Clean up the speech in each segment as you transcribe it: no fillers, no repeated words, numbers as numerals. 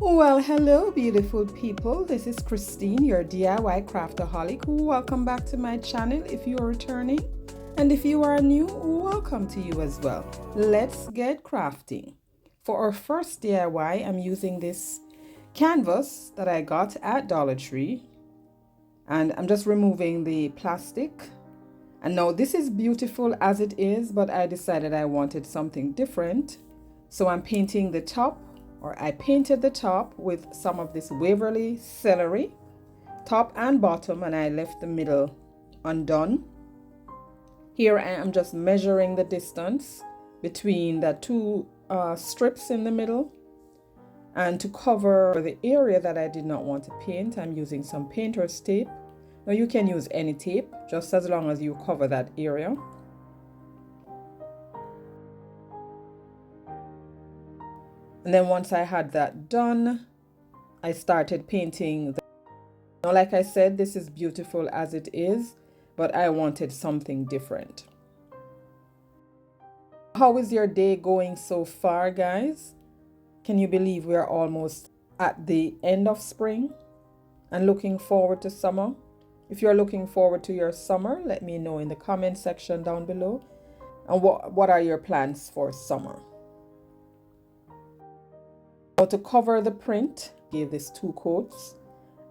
Well, hello, beautiful people. This is Christine, your DIY craftaholic. Welcome back to my channel if you are returning. And if you are new, welcome to you as well. Let's get crafting. For our first DIY, I'm using this canvas that I got at Dollar Tree. And I'm just removing the plastic. And now this is beautiful as it is, but I decided I wanted something different. So I'm painting the top, or I painted the top with some of this Waverly celery, top and bottom, and I left the middle undone. Here I am just measuring the distance between the two strips in the middle. And to cover the area that I did not want to paint, I'm using some painter's tape. Now you can use any tape, just as long as you cover that area. And then once I had that done, I started painting. Now, like I said, this is beautiful as it is, but I wanted something different. How is your day going so far, guys? Can you believe we are almost at the end of spring and looking forward to summer? If you're looking forward to your summer, let me know in the comment section down below. And what are your plans for summer? Now, to cover the print, I gave this 2 coats,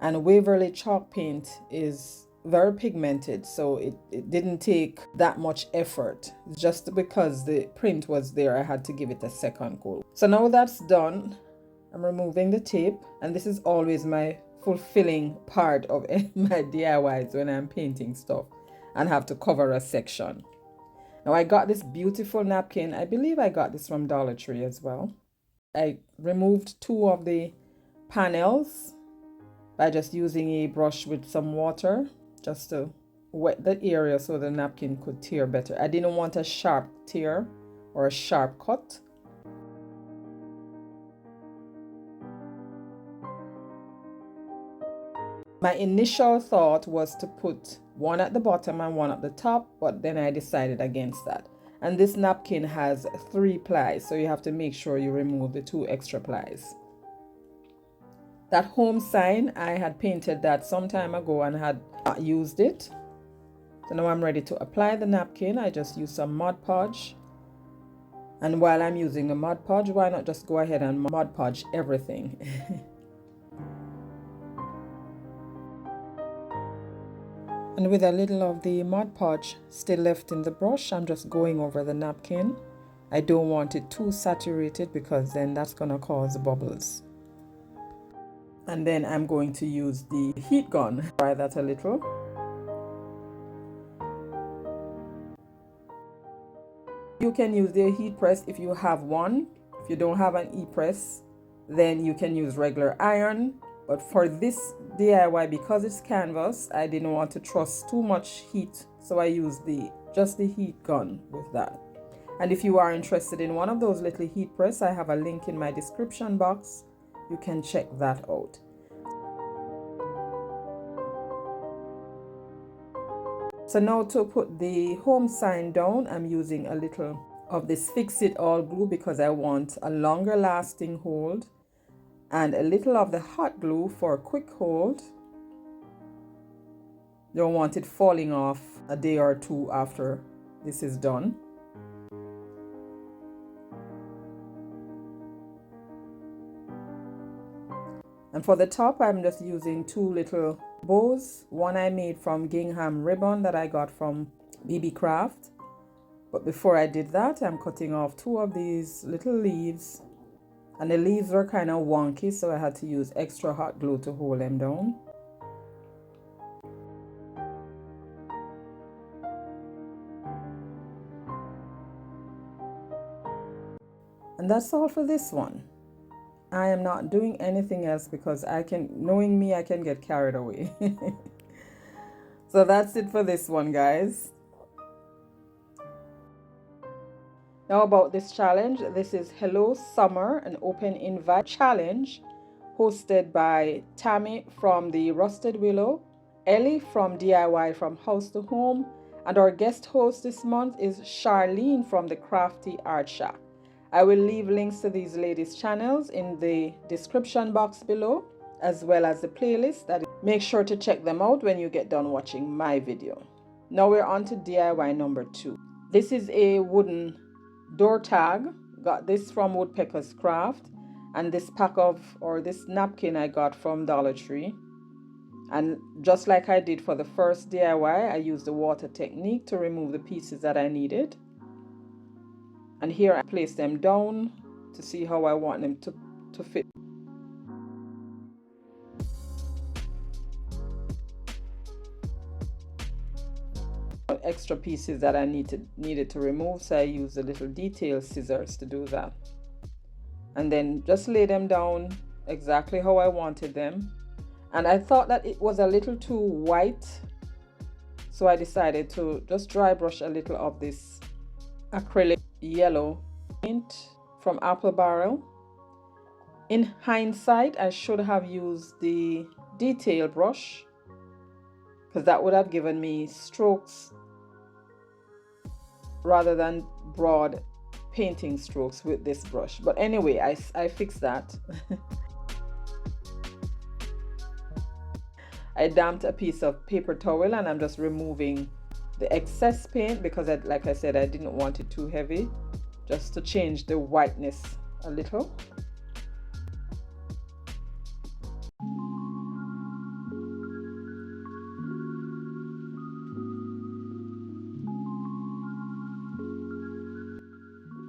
and Waverly chalk paint is very pigmented, so it didn't take that much effort. Just because the print was there, I had to give it a 2nd coat. So now that's done, I'm removing the tape, and this is always my fulfilling part of my DIYs when I'm painting stuff and have to cover a section. Now I got this beautiful napkin. I believe I got this from Dollar Tree as well. I removed 2 of the panels by just using a brush with some water just to wet the area so the napkin could tear better. I didn't want a sharp tear or a sharp cut. My initial thought was to put one at the bottom and one at the top, but then I decided against that. And this napkin has 3 plies, so you have to make sure you remove the 2 extra plies. That home sign, I had painted that some time ago and had not used it. So now I'm ready to apply the napkin. I just use some Mod Podge. And while I'm using the Mod Podge, why not just go ahead and Mod Podge everything? And with a little of the Mod Podge still left in the brush, I'm just going over the napkin. I don't want it too saturated because then that's going to cause bubbles. And then I'm going to use the heat gun. Try that a little. You can use the heat press if you have one. If you don't have an e-press, then you can use regular iron. But for this DIY, because it's canvas, I didn't want to trust too much heat, so I used just the heat gun with that. And if you are interested in one of those little heat press, I have a link in my description box. You can check that out. So now to put the home sign down, I'm using a little of this Fix It All glue because I want a longer lasting hold, and a little of the hot glue for a quick hold. You don't want it falling off a day or 2 after this is done. And for the top, I'm just using 2 little bows. One I made from gingham ribbon that I got from BB Craft. But before I did that, I'm cutting off 2 of these little leaves. And the leaves were kind of wonky, so I had to use extra hot glue to hold them down. And that's all for this one. I am not doing anything else because knowing me, I can get carried away. So that's it for this one, guys. Now about this challenge, this is Hello Summer, an open invite challenge hosted by Tammy from the Rusted Willow, Ellie from DIY from House to Home, and our guest host this month is Charlene from the Crafty Art Shack. I will leave links to these ladies' channels in the description box below, as well as the playlist. Make sure to check them out when you get done watching my video. Now we're on to DIY number 2. This is a wooden door tag. Got this from Woodpecker's Craft, and this this napkin I got from Dollar Tree. And just like I did for the first DIY, I used the water technique to remove the pieces that I needed. And here I place them down to see how I want them to fit. Extra pieces that I needed to remove, so I used the little detail scissors to do that. And then just lay them down exactly how I wanted them. And I thought that it was a little too white, so I decided to just dry brush a little of this acrylic yellow paint from Apple Barrel. In hindsight, I should have used the detail brush, because that would have given me strokes rather than broad painting strokes with this brush. But anyway, I fixed that. I damped a piece of paper towel and I'm just removing the excess paint because like I said, I didn't want it too heavy, just to change the whiteness a little.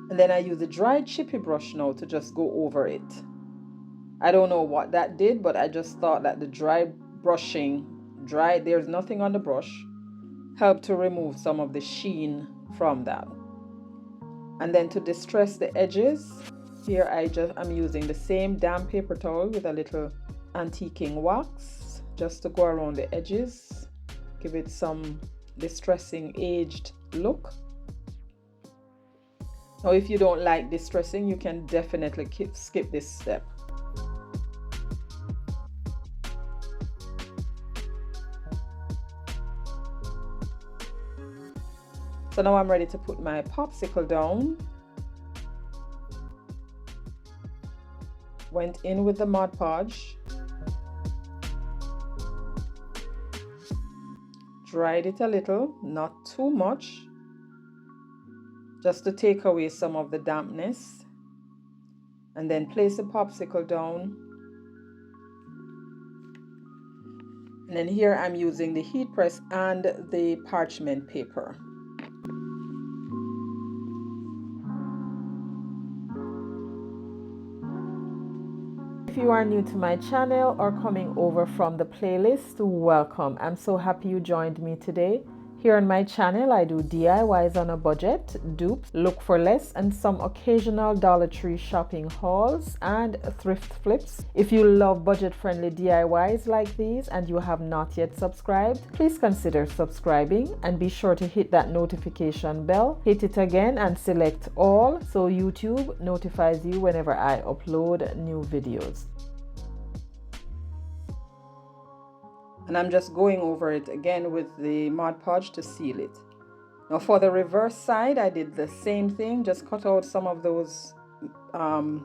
And then I use the dry chippy brush now to just go over it. I don't know what that did, but I just thought that the there's nothing on the brush, helped to remove some of the sheen from that. And then to distress the edges, here I'm using the same damp paper towel with a little antiquing wax just to go around the edges, give it some distressing aged look. Now if you don't like distressing, you can definitely skip this step. So now I'm ready to put my popsicle down. Went in with the Mod Podge. Dried it a little, not too much, just to take away some of the dampness. And then place the popsicle down. And then here I'm using the heat press and the parchment paper. If you are new to my channel or coming over from the playlist, welcome. I'm so happy you joined me today. Here on my channel, I do DIYs on a budget, dupes, look for less, and some occasional Dollar Tree shopping hauls and thrift flips. If you love budget-friendly DIYs like these and you have not yet subscribed, please consider subscribing and be sure to hit that notification bell. Hit it again and select all so YouTube notifies you whenever I upload new videos. And I'm just going over it again with the Mod Podge to seal it. Now for the reverse side, I did the same thing, just cut out some of those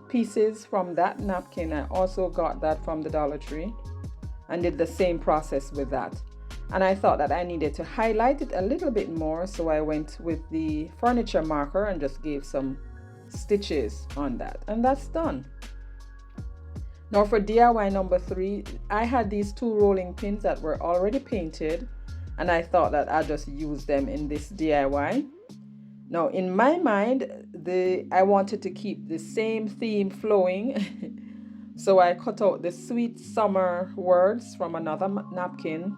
pieces from that napkin. I also got that from the Dollar Tree and did the same process with that. And I thought that I needed to highlight it a little bit more, so I went with the furniture marker and just gave some stitches on that, and that's done. Now for DIY number 3, I had these 2 rolling pins that were already painted, and I thought that I'd just use them in this DIY. Now in my mind, I wanted to keep the same theme flowing, so I cut out the sweet summer words from another napkin.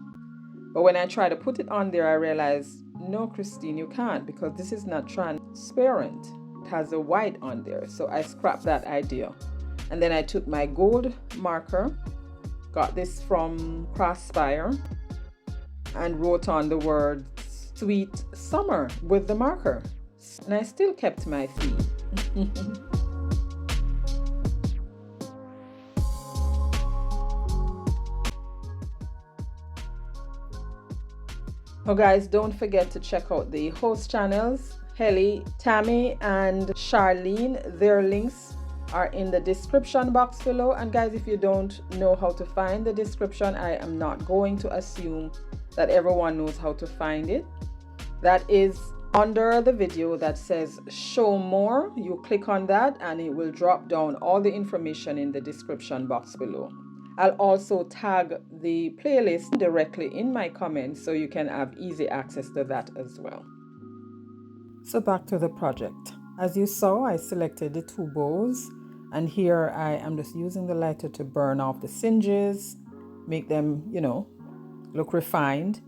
But when I tried to put it on there, I realized, no, Christine, you can't, because this is not transparent. It has a white on there, so I scrapped that idea. And then I took my gold marker, got this from Crossfire, and wrote on the word sweet summer with the marker. And I still kept my theme. So guys, don't forget to check out the host channels, Ellie, Tammy, and Charlene. Their links are in the description box below. And guys, if you don't know how to find the description, I am not going to assume that everyone knows how to find it. That is under the video that says show more. You click on that and it will drop down all the information in the description box below. I'll also tag the playlist directly in my comments so you can have easy access to that as well. So back to the project. As you saw, I selected the 2 bows, and here I am just using the lighter to burn off the singes, make them, look refined,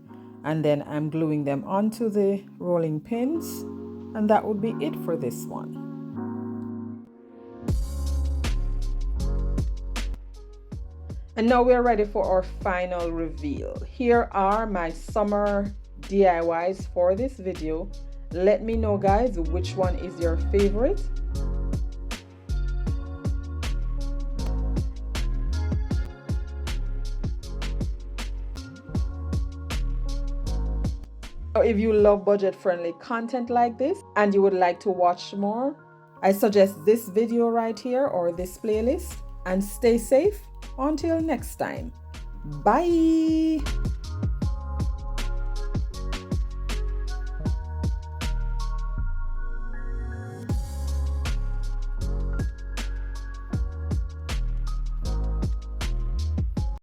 and then I'm gluing them onto the rolling pins, and that would be it for this one. And now we're ready for our final reveal. Here are my summer DIYs for this video. Let me know, guys, which one is your favorite. If you love budget-friendly content like this and you would like to watch more, I suggest this video right here or this playlist. And stay safe until next time. Bye.